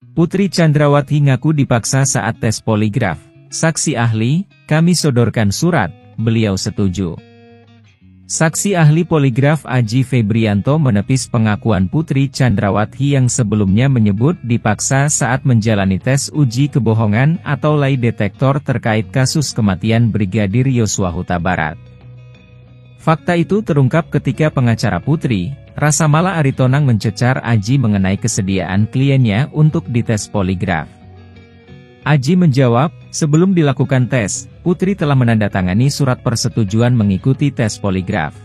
Putri Chandrawati ngaku dipaksa saat tes poligraf. Saksi ahli, kami sodorkan surat, beliau setuju. Saksi ahli poligraf Aji Febrianto menepis pengakuan Putri Chandrawati yang sebelumnya menyebut dipaksa saat menjalani tes uji kebohongan atau lie detector terkait kasus kematian Brigadir Yosua Huta Barat. Fakta itu terungkap ketika pengacara Putri, Rasamala Aritonang mencecar Aji mengenai kesediaan kliennya untuk dites poligraf. Aji menjawab, sebelum dilakukan tes, Putri telah menandatangani surat persetujuan mengikuti tes poligraf.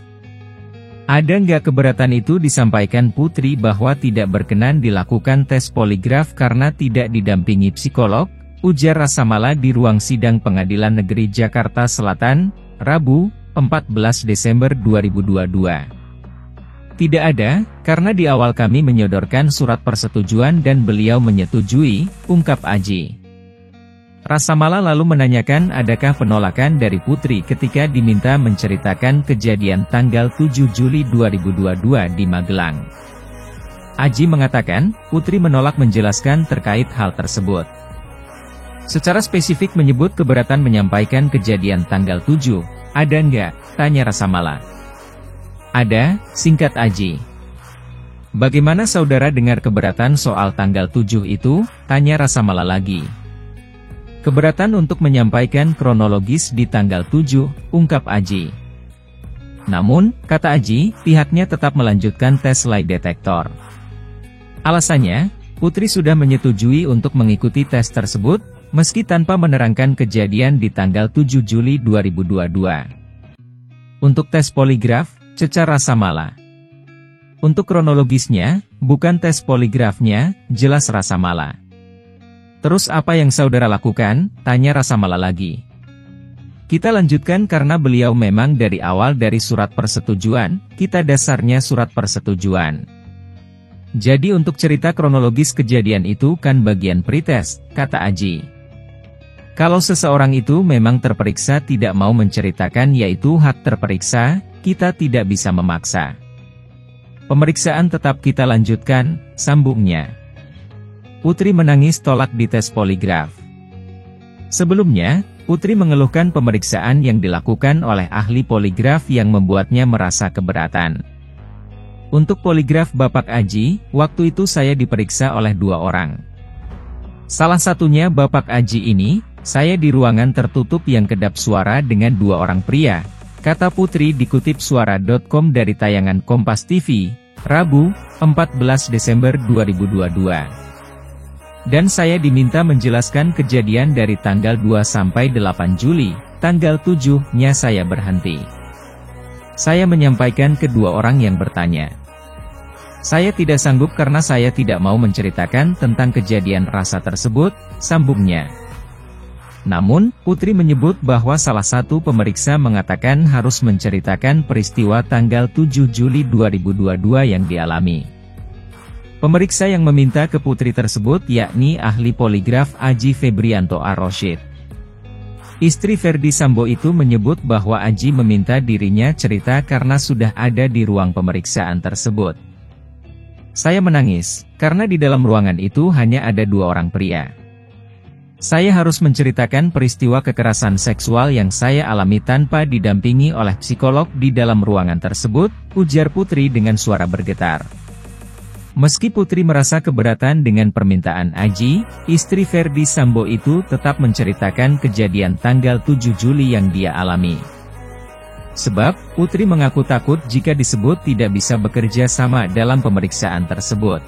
Ada nggak keberatan itu disampaikan Putri bahwa tidak berkenan dilakukan tes poligraf karena tidak didampingi psikolog, ujar Rasamala di ruang sidang Pengadilan Negeri Jakarta Selatan, Rabu, 14 Desember 2022. Tidak ada, karena di awal kami menyodorkan surat persetujuan dan beliau menyetujui, ungkap Aji. Rasamala lalu menanyakan adakah penolakan dari Putri ketika diminta menceritakan kejadian tanggal 7 Juli 2022 di Magelang. Aji mengatakan, Putri menolak menjelaskan terkait hal tersebut. Secara spesifik menyebut keberatan menyampaikan kejadian tanggal 7, ada nggak? Tanya Rasamala. Ada, singkat Aji. Bagaimana saudara dengar keberatan soal tanggal 7 itu? Tanya Rasamala lagi. Keberatan untuk menyampaikan kronologis di tanggal 7, ungkap Aji. Namun, kata Aji, pihaknya tetap melanjutkan tes lie detector. Alasannya, Putri sudah menyetujui untuk mengikuti tes tersebut, meski tanpa menerangkan kejadian di tanggal 7 Juli 2022. Untuk tes poligraf, cecar Rasamala. Untuk kronologisnya, bukan tes poligrafnya, jelas Rasamala. Terus apa yang saudara lakukan? Tanya Rasamala lagi. Kita lanjutkan karena beliau memang dari awal dari surat persetujuan, kita dasarnya surat persetujuan. Jadi untuk cerita kronologis kejadian itu kan bagian pretest, kata Aji. Kalau seseorang itu memang terperiksa tidak mau menceritakan yaitu hak terperiksa, kita tidak bisa memaksa. Pemeriksaan tetap kita lanjutkan, sambungnya. Putri menangis tolak dites poligraf. Sebelumnya, Putri mengeluhkan pemeriksaan yang dilakukan oleh ahli poligraf yang membuatnya merasa keberatan. Untuk poligraf Bapak Aji, waktu itu saya diperiksa oleh 2 orang. Salah satunya Bapak Aji ini, saya di ruangan tertutup yang kedap suara dengan 2 orang pria, kata Putri dikutip suara.com dari tayangan Kompas TV, Rabu, 14 Desember 2022. Dan saya diminta menjelaskan kejadian dari tanggal 2 sampai 8 Juli, tanggal 7-nya saya berhenti. Saya menyampaikan ke 2 orang yang bertanya. Saya tidak sanggup karena saya tidak mau menceritakan tentang kejadian rasa tersebut, sambungnya. Namun, Putri menyebut bahwa salah satu pemeriksa mengatakan harus menceritakan peristiwa tanggal 7 Juli 2022 yang dialami. Pemeriksa yang meminta ke Putri tersebut yakni ahli poligraf Aji Febrianto Ar-Roshid. Istri Ferdi Sambo itu menyebut bahwa Aji meminta dirinya cerita karena sudah ada di ruang pemeriksaan tersebut. Saya menangis, karena di dalam ruangan itu hanya ada 2 orang pria. Saya harus menceritakan peristiwa kekerasan seksual yang saya alami tanpa didampingi oleh psikolog di dalam ruangan tersebut, ujar Putri dengan suara bergetar. Meski Putri merasa keberatan dengan permintaan Aji, istri Ferdi Sambo itu tetap menceritakan kejadian tanggal 7 Juli yang dia alami. Sebab, Putri mengaku takut jika disebut tidak bisa bekerja sama dalam pemeriksaan tersebut.